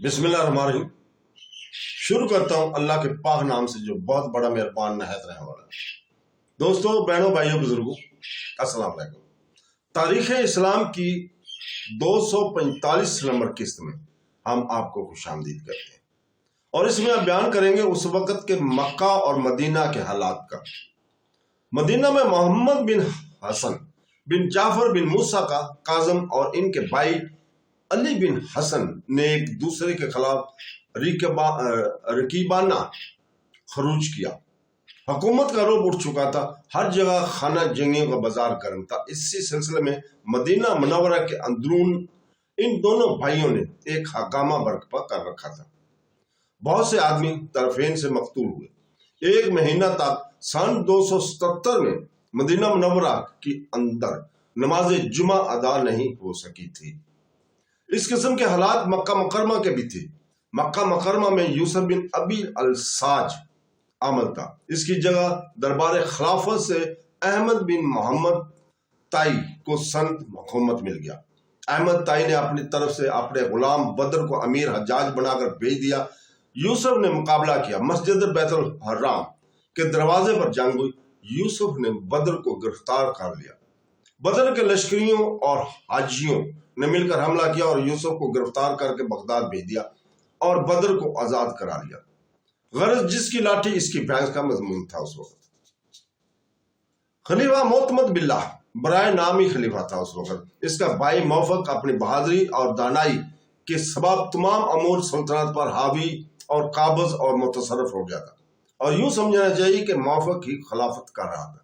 बिस्मिल्लाहिर्रहमानिर्रहीम। शुरू करता हूँ अल्लाह के पाक नाम से जो बहुत बड़ा मेहरबान नहायत रहने वाला है। दोस्तों, बहनों, भाइयों, बुजुर्गों, अस्सलाम वालेकुम। तारीख़ इस्लाम की 245 नंबर किस्त में हम आपको खुशामदीद करते हैं और इसमें आप बयान करेंगे उस वक़्त के मक्का और मदीना के हालात का। मदीना में मोहम्मद बिन हसन बिन जाफर बिन मूसा का काज़म और इनके भाई अली बिन हसन ने एक दूसरे के खिलाफ रकीबाना खरूज किया। हुकूमत का रोब उठ चुका था, हर जगह खाना जंगियों का बाजार गर्म था। इसी सिलसिले में मदीना मुनव्वरा के अंदरून इन दोनों भाइयों ने एक हंगामा बर्पा कर रखा था। बहुत से आदमी तरफेन से मकतूल हुए। एक महीना तक सन 277 में मदीना मुनव्वरा के अंदर नमाज जुमा अदा नहीं हो सकी थी। इस किस्म के हालात मक्का मुकरमा के भी थे। मक्का मुकरमा में यूसुफ बिन अबी अल-साज आमद था। इसकी जगह दरबार खिलाफत से अहमद बिन मोहम्मद ताई को संत हुकूमत मिल गया। अहमद ताई ने अपनी तरफ से अपने गुलाम बदर को अमीर हज्जाज बनाकर भेज दिया। यूसुफ ने मुकाबला किया। मस्जिद बैतुल हराम के दरवाजे पर जंग हुई। यूसुफ ने बदर को गिरफ्तार कर लिया। बदर के लश्करियों और हाजियों ने मिलकर हमला किया और यूसुफ को गिरफ्तार करके बगदाद भेज दिया और बदर को आजाद करा लिया। गरज जिसकी लाठी इसकी भैंस का मजमून था। उस वक्त खलीफा मोतमद बिल्लाह बराए नाम ही खलीफा था। उस वक्त इसका भाई मौफक अपनी बहादुरी और दानाई के सबब तमाम अमूर सल्तनत पर हावी और काबज और मुतसरफ हो गया था और यूं समझना चाहिए कि मौफक ही खिलाफत कर रहा था,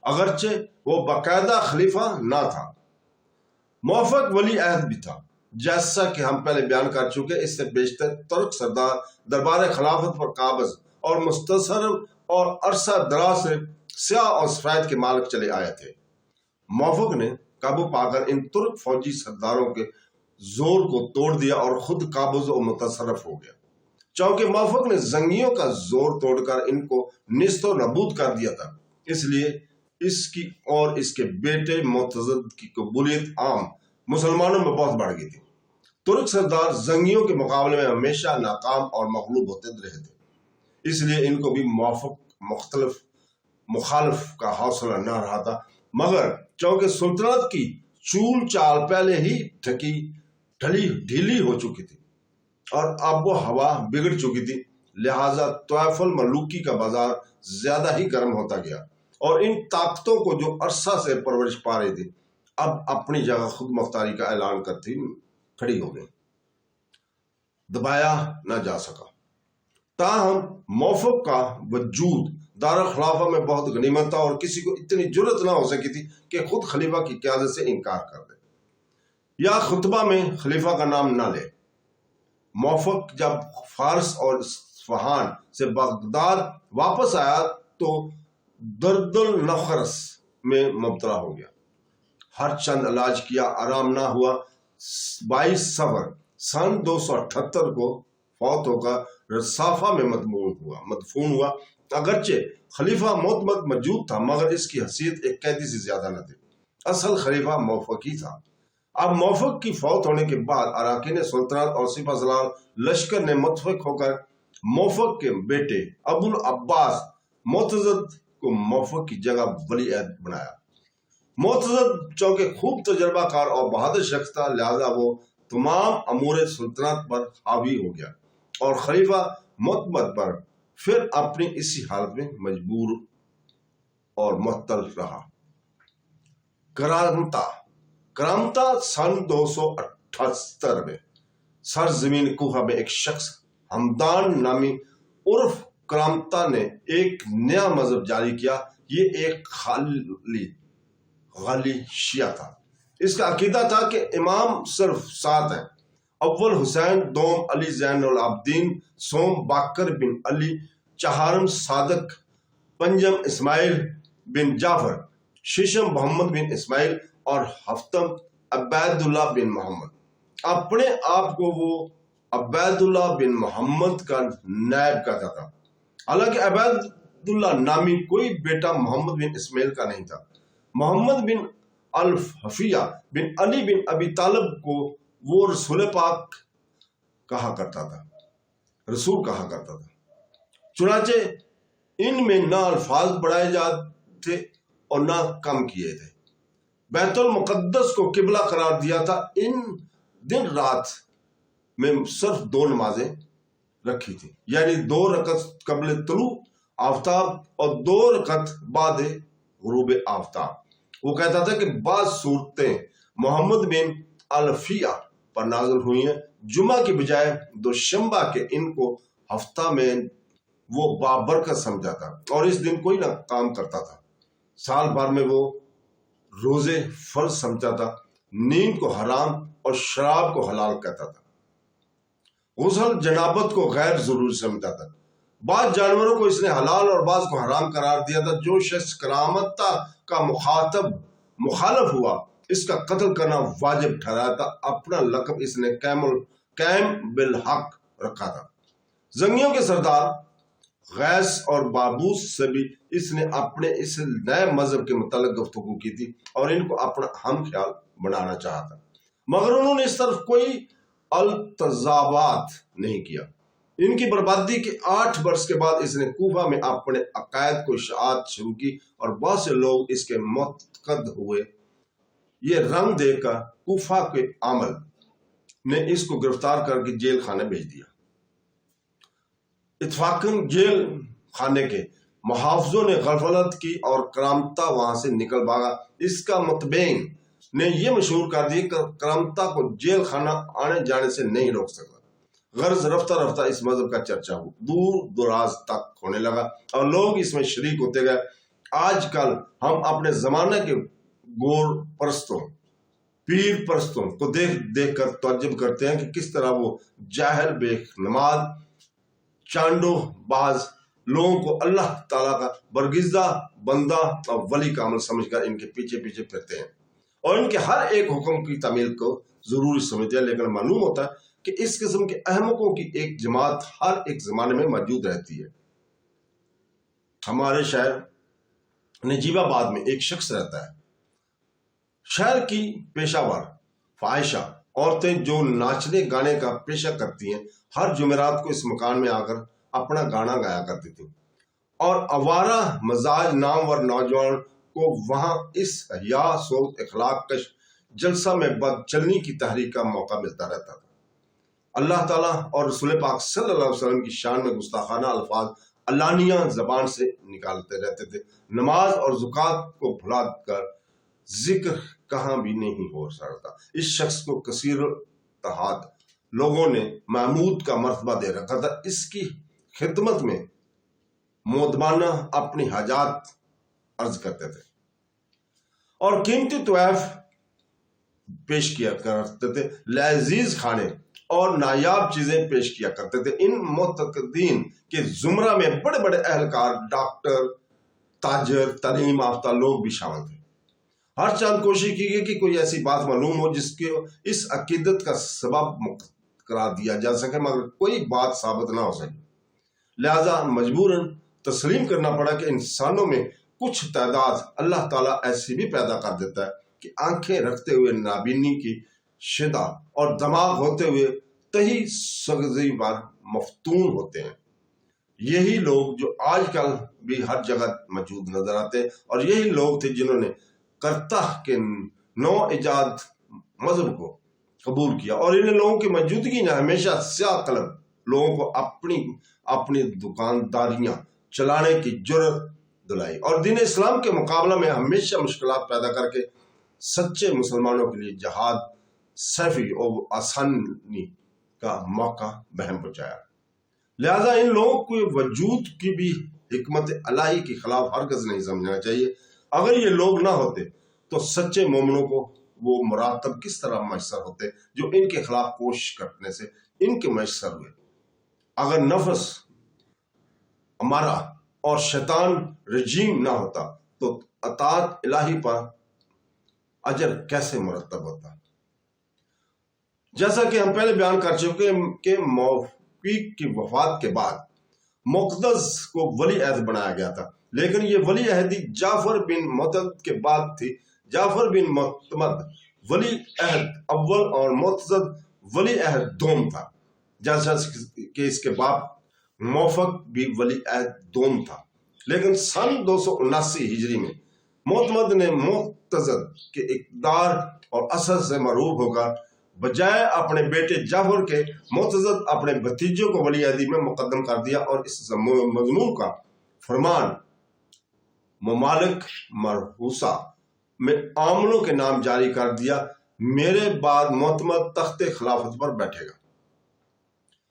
अगरचे वो बाकायदा खलीफा ना था। मौफक वली अहद भी था, जैसा कि हम पहले बयान कर चुके। इससे बेशतर तुर्क सरदार दरबार खिलाफत पर काबज और मुस्तसरफ और अरसा दराज से स्याह और सफेद के मालिक चले आए थे। मौफक ने काबू पाकर इन तुर्क फौजी सरदारों के जोर को तोड़ दिया और खुद काबज और मुतसरफ हो गया। चूंकि मौफक ने जंगियों का जोर तोड़कर इनको निस्तो नबूद कर दिया था, इसलिए इसकी और इसके बेटे मुतज़द की कबूलियत आम मुसलमानों में बहुत बढ़ गई थी। तुर्क सरदार जंगियों के मुकाबले में हमेशा नाकाम और मगलूब होते रहे थे, इसलिए इनको भी मुखालिफ का हौसला न रहा था। मगर चूंकि सुल्तनत की चूल चाल पहले ही ढीली हो चुकी थी और आबो हवा बिगड़ चुकी थी, लिहाजा तौफुल मलूकी का बाजार ज्यादा ही गर्म होता गया और इन ताकतों को जो अरसा से परवरिश पा रही थी अब अपनी जगह खुद मुख्तारी का ऐलान करती खड़ी हो गई। दबाया न जा सका। ताहम मौफक का वजूद दारुल खिलाफा में बहुत गनीमत था और किसी को इतनी जुर्रत ना हो सकी थी कि खुद खलीफा की क़यादत से इनकार कर दे या खुतबा में खलीफा का नाम ना ले। मौफक जब फारस और इस्फहान से बगदाद वापस आया तो दर्दुल नखरस में मुब्तला हो गया। हर चंद इलाज किया, आराम ना हुआ। 22 सफर सन 278 को फौत होकर रसाफा में मदफून हुआ। अगरचे खलीफा मोतमद मौजूद था, मगर इसकी हैसियत एक कैदी से ज्यादा न थी। असल खलीफा मौफक ही था। अब मौफक की फौत होने के बाद अराकीन सुल्तानत और सिपहसालार लश्कर ने मुत्तफिक होकर मौफक के बेटे अबुल अब्बास मुतज़द को मौफक की जगह वली अहद बनाया। मुतज़द चूंकि खूब तजर्बाकार और बहादुर शख्स था, लिहाजा वो तमाम अमूर सुल्तानत पर हावी हो गया और खलीफा मुतमद पर फिर अपनी इसी हालत में मजबूर और मुअत्तल रहा। करामता सन 278 में सरजमीन कुहा में एक शख्स हमदान नामी उर्फ करामता ने एक नया मजहब जारी किया। ये एक गाली शिया था। इसका अकीदा था कि इमाम सिर्फ 7 हैं, अव्वल हुसैन, दोम अली ज़ैनुल आबिदीन, सोम बाकर बिन अली, चहारम सादक, पंजम इस्माइल बिन जाफर, शीशम मोहम्मद बिन इस्माइल और हफ्तम अब्बैदुल्लाह बिन मोहम्मद। अपने आप को वो अब्बैदुल्लाह बिन मोहम्मद का नायब कहता था। हालांकि अब्बैदुल्लाह नामी कोई बेटा मोहम्मद बिन इस्माइल का नहीं था। मोहम्मद बिन अल-हफिया बिन अली बिन अबी तालिब को वो रसूल पाक कहा करता था, रसूल कहा करता था। चुनाचे इनमें ना अल्फाज बढ़ाए जाते और ना कम किए थे। बैतुल मुकद्दस को किबला करार दिया था। इन दिन रात में सिर्फ 2 नमाजें रखी थी, यानी 2 रकत कबल तुलू आफ्ताब और 2 रकत बाद गुरूब आफ्ताब। वो कहता था कि बाद सूरतें मोहम्मद बिन अल्फिया पर नाज़िल हुई हैं, जुमा की बजाय दोशंबा के। इनको हफ्ता में वो बाबरकत समझा था और इस दिन कोई ना काम करता था। साल भर में वो रोजे फर्ज समझा था, नींद को हराम और शराब को हलाल कहता था, गुस्ल जनाबत को गैर जरूरी समझता था। बाद जानवरों को इसने हलाल और बाज को हराम करार दिया था। जो शख्स करामता का मुखालफ हुआ, इसका कत्ल करना वाजिब ठहराया था। अपना लक़ब इसने कैम बिल हक रखा था। जंगियों के सरदार गैस और बाबूस से भी इसने अपने इस नए मजहब के मुतालिक गुफ्तगू की थी और इनको अपना हम ख्याल बनाना चाहा था, मगर उन्होंने इस तरफ कोई अल्तजाबात नहीं किया। इनकी बर्बादी के 8 वर्ष के बाद इसने कूफा में अपने अकायद को इशाअत शुरू की और बहुत से लोग इसके मुतकद हुए। ये रंग देकर कूफा के आमल ने इसको गिरफ्तार करके जेल खाने भेज दिया। इत्फाकन जेल खाने के मुहाफिजों ने गफलत की और करामता वहां से निकल भागा। इसका मुतबैन ने यह मशहूर कर दिया कि करामता को जेल खाना आने जाने से नहीं रोक सका। गर्ज रफ्ता रफ्ता इस मजहब का चर्चा दूर दराज तक होने लगा और लोग इसमें शरीक होते गए। आजकल हम अपने जमाने के गोर परस्तों, पीर परस्तों को देख देख कर तअज्जुब करते हैं कि किस तरह वो जाहिल बेनमाज चांडो बाज लोगों को अल्लाह ताला का बरगिज़ा बंदा और वली का अमल समझकर इनके पीछे पीछे फिरते हैं और इनके हर एक हुक्म की तामील को जरूरी समझते हैं। लेकिन मालूम होता है कि इस किस्म के अहमकों की एक जमात हर एक जमाने में मौजूद रहती है। हमारे शहर नजीबाबाद में एक शख्स रहता है। शहर की पेशावर फाहिशा औरतें जो नाचने गाने का पेशा करती हैं, हर जुमेरात को इस मकान में आकर अपना गाना गाया करती थी और अवारा मजाज नामवर नौजवान को वहां इस हया सोच इखलाक कश जलसा में बदचलनी की तहरीक का मौका मिलता रहता था। अल्लाह ताला और रसूल पाक सल्लल्लाहु अलैहि वसल्लम की शान में गुस्ताखाना अल्फाज अलानिया जबान से निकालते रहते थे। नमाज और ज़कात को भुला कर जिक्र कहाँ भी नहीं हो सकता। इस शख्स को कसीर तहाद लोगों ने महमूद का मर्तबा दे रखा था। इसकी खिदमत में मोदमाना अपनी हाजात अर्ज करते थे और कीमती तोहफ पेश किया करते थे। लजीज खाने और नायाब चीजें पेश किया करते थे। इन मुतकदीन के जुमरा में बड़े बड़े अहलकार, डॉक्टर, ताजर, तालीम याफ्ता लोग भी शामिल थे। हर चंद कोशिश की गई कि कोई ऐसी बात मालूम हो जिसके इस अकीदत का सबब करार दिया जा सके, मगर कोई बात साबित ना हो सके। लिहाजा मजबूरन तस्लीम करना पड़ा कि इंसानों में कुछ तादाद अल्लाह ताला ऐसी भी पैदा कर देता है कि आंखें रखते हुए नाबीनी की शिदा और दिमाग होते हुए तही सगजी पर मफतून होते हैं। यही लोग जो आजकल भी हर जगह मौजूद नजर आते हैं और यही लोग थे जिन्होंने करता के नौ इजाद मजहब को कबूल किया और इन लोगों की मौजूदगी ने हमेशा स्याह कलम लोगों को अपनी दुकानदारियां चलाने की जुर्रत दिलाई और दीन इस्लाम के मुकाबला में हमेशा मुश्किलात पैदा करके सच्चे मुसलमानों के लिए जहाद सैफी और आसानी का मौका बहम पहुंचाया। लिहाजा इन लोगों के वजूद की भी हिकमत अलाही के खिलाफ हरगिज़ नहीं समझना चाहिए। अगर ये लोग ना होते तो सच्चे मोमिनों को वो मुरातब किस तरह मैसर होते जो इनके खिलाफ कोशिश करने से इनके मैसर हुए। अगर नफ्स हमारा और शैतान रजीम ना होता तो अतात इलाही पर अजर कैसे मुरतब होता। जैसा कि हम पहले बयान कर चुके कि मौफी की वफात के बाद मुक़द्दस को वली अहद बनाया गया था, लेकिन ये वली अहदी जाफर बिन मुतमद के बाद थी। जाफर बिन मुतमद वली अहद अव्वल और मुतज़द वली अहद दोम था। جیسا کہ اس کے باپ موفق بھی ولی عہد دوم تھا، لیکن سن 279 ہجری میں معتمد نے معتضد کے اقتدار اور اثر سے مرعوب ہو کر بجائے اپنے بیٹے جعفر کے معتضد اپنے بھتیجوں کو ولی عہدی میں مقدم کر دیا اور اس مضمون کا فرمان ممالک مرحوسہ میں عاملوں کے نام جاری کر دیا: میرے بعد معتمد تخت خلافت پر بیٹھے گا۔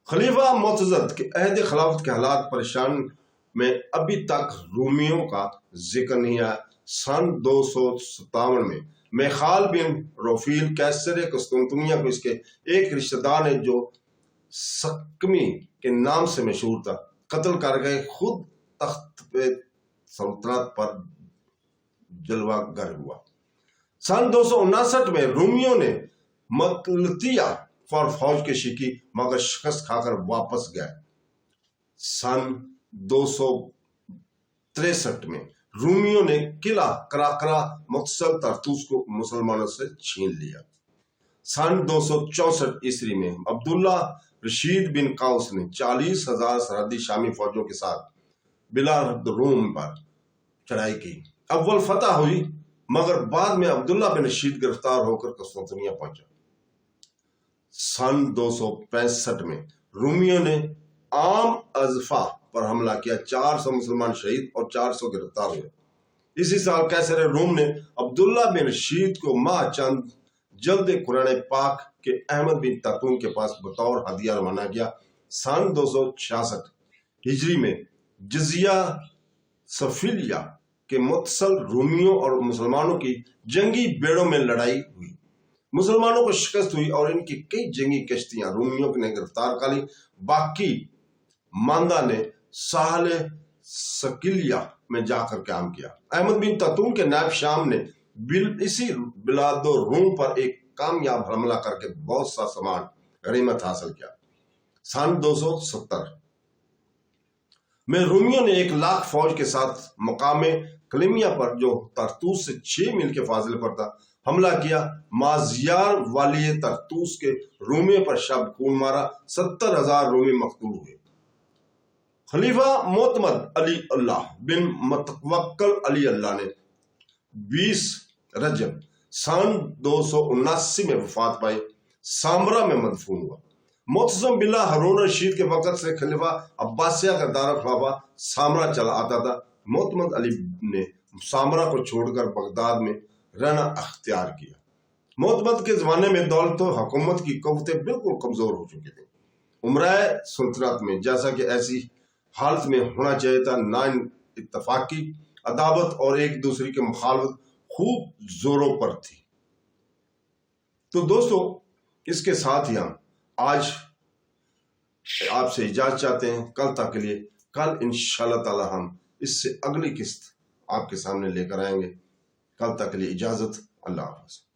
خلیفہ معتضد کے عہد خلافت کے حالات پریشان میں ابھی تک رومیوں کا ذکر نہیں آیا۔ سن 257 میں میخال بن روفیل قیصر قسطنطنیہ کو اس کے ایک رشتہ دار نے جو سکمی کے نام سے مشہور تھا قتل کر کے خود تخت پہ سلطنت پر جلوہ گر ہوا۔ سن 259 میں رومیوں نے مطلطیہ پر فوج کشی کی مگر شکست کھا کر واپس گئے۔ سن 263 میں رومیوں نے قلعہ کراکرا متصل طرطوس کو مسلمانوں سے چھین لیا۔ سن 264 عیسوی میں عبداللہ رشید بن قوس نے 40,000 سرحدی شامی فوجوں کے ساتھ بلاد روم پر چڑھائی کی۔ اول فتح ہوئی مگر بعد میں عبداللہ بن رشید گرفتار ہو کر قسطنطنیہ پہنچا۔ سن 265 میں رومیوں نے عام اضفا پر حملہ کیا، 400 مسلمان شہید اور 400 گرفتار ہوئے۔ اسی سال قیصر روم نے عبداللہ بن رشید کو ماہ چند جلد قرآن پاک کے احمد بن تاتون کے پاس بطور ہدیہ روانہ کیا۔ سن 266 ہجری میں جزیہ سفیلیہ کے متصل رومیوں اور مسلمانوں کی جنگی بیڑوں میں لڑائی ہوئی۔ مسلمانوں کو شکست ہوئی اور ان کی کئی جنگی کشتیاں رومیوں نے گرفتار کر لی۔ باقی ماندہ نے ساحل سکلیہ میں جا کر قیام کیا۔ احمد بن تاتون کے نائب شام نے اسی بلاد روم پر ایک کامیاب حملہ کر کے بہت سا سامان غنیمت حاصل کیا۔ سن 270 میں رومیوں نے 1,00,000 فوج کے ساتھ مقام کلیمیا پر جو طرطوس سے 6 میل کے فاصلے پر تھا حملہ کیا۔ مازیار والی طرطوس کے رومیوں پر شب خون مارا، 70,000 رومی مقتول ہوئے۔ خلیفہ معتمد علی اللہ بن متوکل علی اللہ نے 20 رجب سن 279 میں وفات پائی، سامرا میں مدفون ہوا۔ معتصم باللہ ہارون رشید کے وقت سے خلیفہ عباسیہ کا دارالخلافہ سامرا چلا آتا تھا۔ معتمد علی نے سامرا کو چھوڑ کر بغداد میں رہنا اختیار کیا۔ معتمد کے زمانے میں دولت و حکومت کی قوتیں بالکل کمزور ہو چکی تھیں۔ امرائے سلطنت میں جیسا کہ ایسی حالت میں ہونا چاہیے تھا، نا اتفاقی، عداوت اور ایک دوسرے کی مخالفت خوب زوروں پر تھی۔ تو دوستو، اس کے ساتھ ہی ہم آج آپ سے اجازت چاہتے ہیں، کل تک کے لیے۔ کل انشاءاللہ تعالی ہم اس سے اگلی قسط آپ کے سامنے لے کر آئیں گے۔ کل تک کے لیے اجازت، اللہ حافظ۔